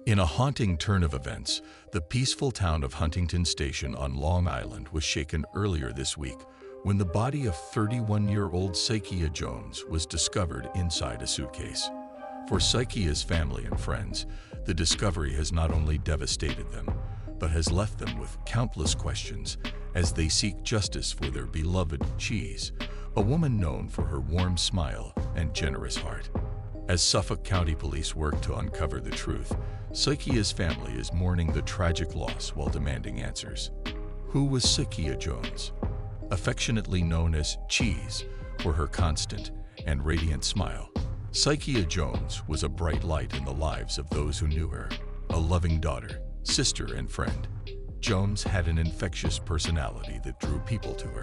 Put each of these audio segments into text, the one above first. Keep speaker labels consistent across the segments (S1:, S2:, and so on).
S1: In a haunting turn of events, the peaceful town of Huntington Station on Long Island was shaken earlier this week when the body of 31-year-old Suitcase Jones was discovered inside a suitcase. For Suitcase's family and friends, the discovery has not only devastated them, but has left them with countless questions as they seek justice for their beloved Cheese, a woman known for her warm smile and generous heart. As Suffolk County Police work to uncover the truth, Suitcase's family is mourning the tragic loss while demanding answers. Who was Suitcase Jones? Affectionately known as Cheese for her constant and radiant smile, Suitcase Jones was a bright light in the lives of those who knew her, a loving daughter, sister, and friend. Jones had an infectious personality that drew people to her.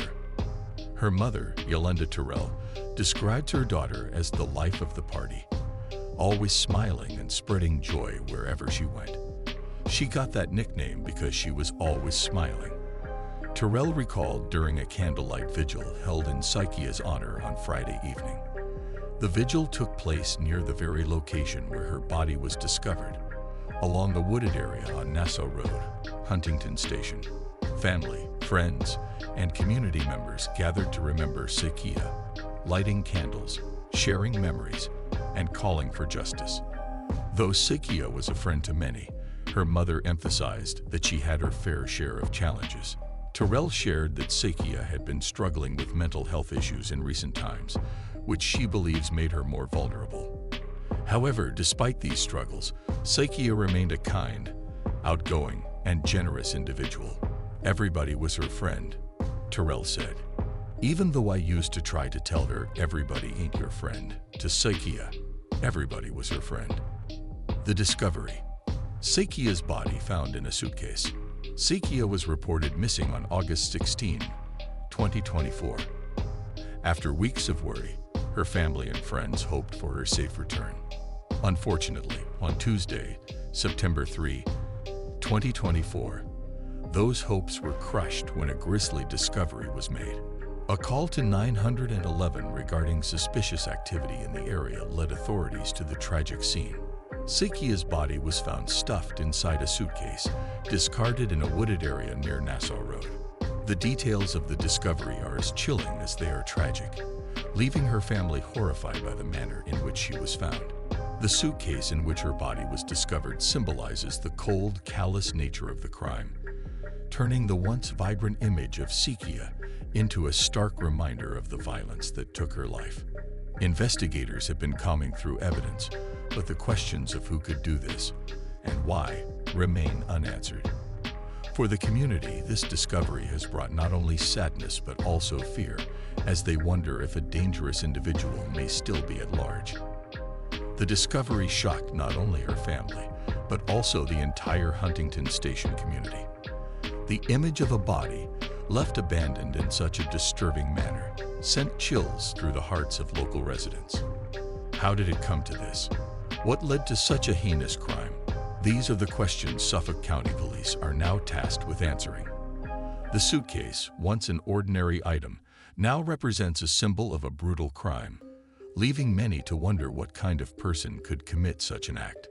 S1: Her mother, Yolanda Terrell, described her daughter as the life of the party, always smiling and spreading joy wherever she went. She got that nickname because she was always smiling. Terrell recalled during a candlelight vigil held in Suitcase's honor on Friday evening. The vigil took place near the very location where her body was discovered, along the wooded area on Nassau Road, Huntington Station. Family, friends, and community members gathered to remember Suitcase, lighting candles, sharing memories, and calling for justice. Though Suitcase was a friend to many, her mother emphasized that she had her fair share of challenges. Terrell shared that Suitcase had been struggling with mental health issues in recent times, which she believes made her more vulnerable. However, despite these struggles, Suitcase remained a kind, outgoing, and generous individual. Everybody was her friend, Terrell said. Even though I used to try to tell her everybody ain't your friend, to Suitcase, everybody was her friend. The discovery. Suitcase's body found in a suitcase. Suitcase was reported missing on August 16, 2024. After weeks of worry, her family and friends hoped for her safe return. Unfortunately, on Tuesday, September 3, 2024, those hopes were crushed when a grisly discovery was made. A call to 911 regarding suspicious activity in the area led authorities to the tragic scene. Suitcase's body was found stuffed inside a suitcase, discarded in a wooded area near Nassau Road. The details of the discovery are as chilling as they are tragic, leaving her family horrified by the manner in which she was found. The suitcase in which her body was discovered symbolizes the cold, callous nature of the crime, turning the once vibrant image of Suitcase into a stark reminder of the violence that took her life. Investigators have been combing through evidence, but the questions of who could do this and why remain unanswered. For the community, this discovery has brought not only sadness but also fear, as they wonder if a dangerous individual may still be at large. The discovery shocked not only her family, but also the entire Huntington Station community. The image of a body left abandoned in such a disturbing manner sent chills through the hearts of local residents. How did it come to this? What led to such a heinous crime? These are the questions Suffolk County Police are now tasked with answering. The suitcase, once an ordinary item, now represents a symbol of a brutal crime, leaving many to wonder what kind of person could commit such an act.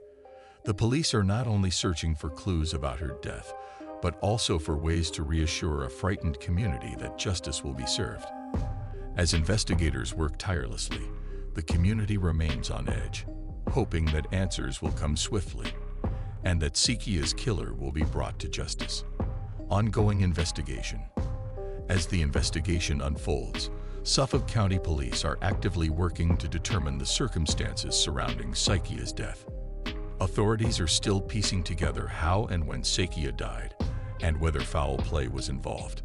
S1: The police are not only searching for clues about her death, but also for ways to reassure a frightened community that justice will be served. As investigators work tirelessly, the community remains on edge, hoping that answers will come swiftly and that Suitcase's killer will be brought to justice. Ongoing investigation. As the investigation unfolds, Suffolk County Police are actively working to determine the circumstances surrounding Suitcase's death. Authorities are still piecing together how and when Suitcase died, and whether foul play was involved.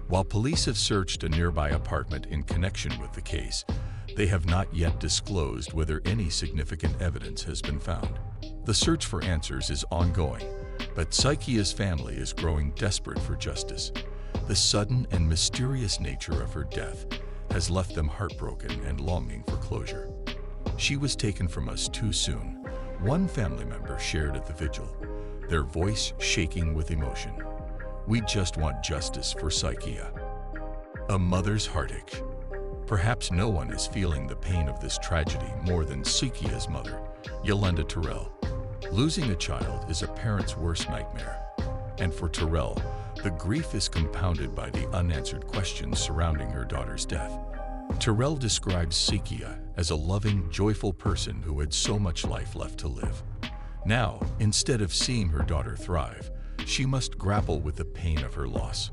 S1: While police have searched a nearby apartment in connection with the case, they have not yet disclosed whether any significant evidence has been found. The search for answers is ongoing, but Suitcase's family is growing desperate for justice. The sudden and mysterious nature of her death has left them heartbroken and longing for closure. She was taken from us too soon, one family member shared at the vigil, their voice shaking with emotion. We just want justice for Suitcase. A mother's heartache. Perhaps no one is feeling the pain of this tragedy more than Suitcase's mother, Yolanda Terrell. Losing a child is a parent's worst nightmare. And for Terrell, the grief is compounded by the unanswered questions surrounding her daughter's death. Terrell describes Sakia as a loving, joyful person who had so much life left to live. Now, instead of seeing her daughter thrive, she must grapple with the pain of her loss.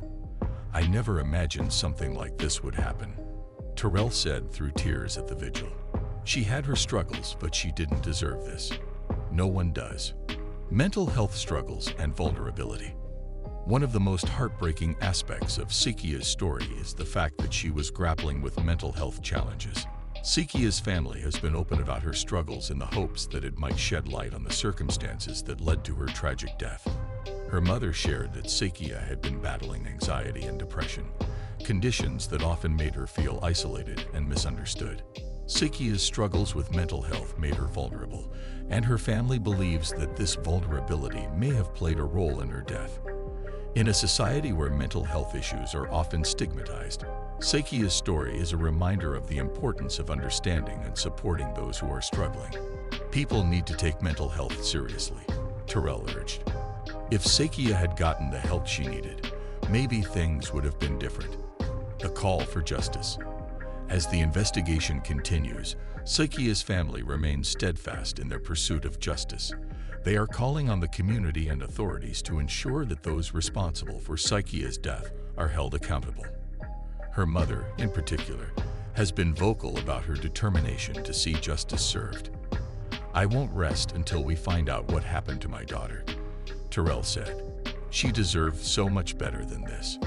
S1: "I never imagined something like this would happen," Terrell said through tears at the vigil. "She had her struggles, but she didn't deserve this. No one does." Mental health struggles and vulnerability. One of the most heartbreaking aspects of Sakia's story is the fact that she was grappling with mental health challenges. Sakia's family has been open about her struggles in the hopes that it might shed light on the circumstances that led to her tragic death. Her mother shared that Sakia had been battling anxiety and depression, conditions that often made her feel isolated and misunderstood. Sakia's struggles with mental health made her vulnerable, and her family believes that this vulnerability may have played a role in her death. In a society where mental health issues are often stigmatized, Sakia's story is a reminder of the importance of understanding and supporting those who are struggling. "People need to take mental health seriously," Terrell urged. "If Sakia had gotten the help she needed, maybe things would have been different." A call for justice. As the investigation continues, Sakia's family remains steadfast in their pursuit of justice. They are calling on the community and authorities to ensure that those responsible for Sakia's death are held accountable. Her mother, in particular, has been vocal about her determination to see justice served. "I won't rest until we find out what happened to my daughter," Terrell said. "She deserved so much better than this."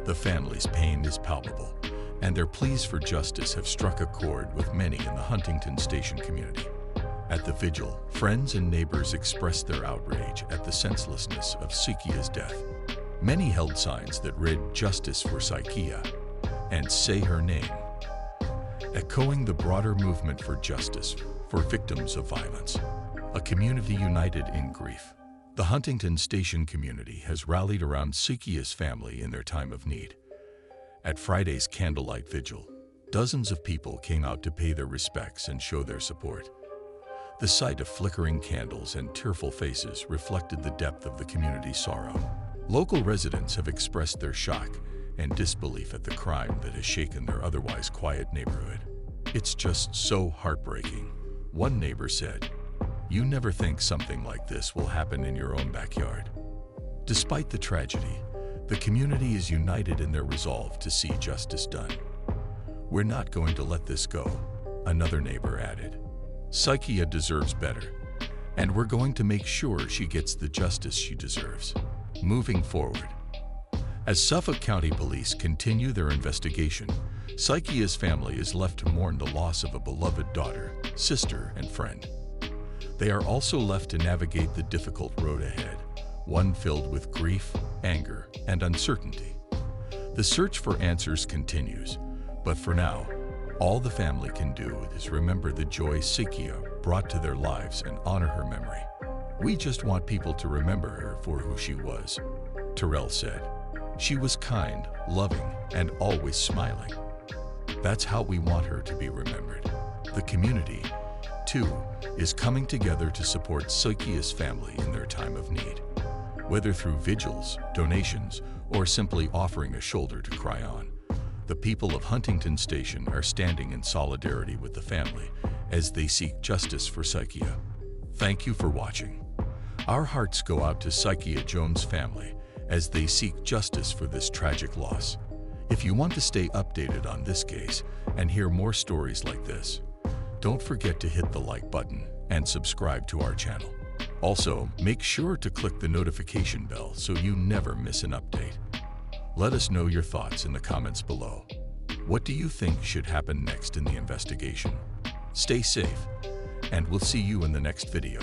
S1: The family's pain is palpable, and their pleas for justice have struck a chord with many in the Huntington Station community. At the vigil, friends and neighbors expressed their outrage at the senselessness of Sakia's death. Many held signs that read "Justice for Sakia" and "Say her name," echoing the broader movement for justice for victims of violence. A community united in grief. The Huntington Station community has rallied around Sakia's family in their time of need. At Friday's candlelight vigil, dozens of people came out to pay their respects and show their support. The sight of flickering candles and tearful faces reflected the depth of the community's sorrow. Local residents have expressed their shock and disbelief at the crime that has shaken their otherwise quiet neighborhood. "It's just so heartbreaking," one neighbor said. "You never think something like this will happen in your own backyard." Despite the tragedy, the community is united in their resolve to see justice done. "We're not going to let this go," another neighbor added. "Sakia deserves better, and we're going to make sure she gets the justice she deserves." Moving forward. As Suffolk County Police continue their investigation, Sakia's family is left to mourn the loss of a beloved daughter, sister, and friend. They are also left to navigate the difficult road ahead, one filled with grief, anger, and uncertainty. The search for answers continues, but for now, all the family can do is remember the joy Sakia brought to their lives and honor her memory. "We just want people to remember her for who she was," Terrell said. "She was kind, loving, and always smiling. That's how we want her to be remembered." The community, too, is coming together to support Sakia's family in their time of need. Whether through vigils, donations, or simply offering a shoulder to cry on, the people of Huntington Station are standing in solidarity with the family as they seek justice for Sakia. Thank you for watching. Our hearts go out to Sakia Jones' family as they seek justice for this tragic loss. If you want to stay updated on this case and hear more stories like this, don't forget to hit the like button and subscribe to our channel. Also, make sure to click the notification bell so you never miss an update. Let us know your thoughts in the comments below. What do you think should happen next in the investigation? Stay safe, and we'll see you in the next video.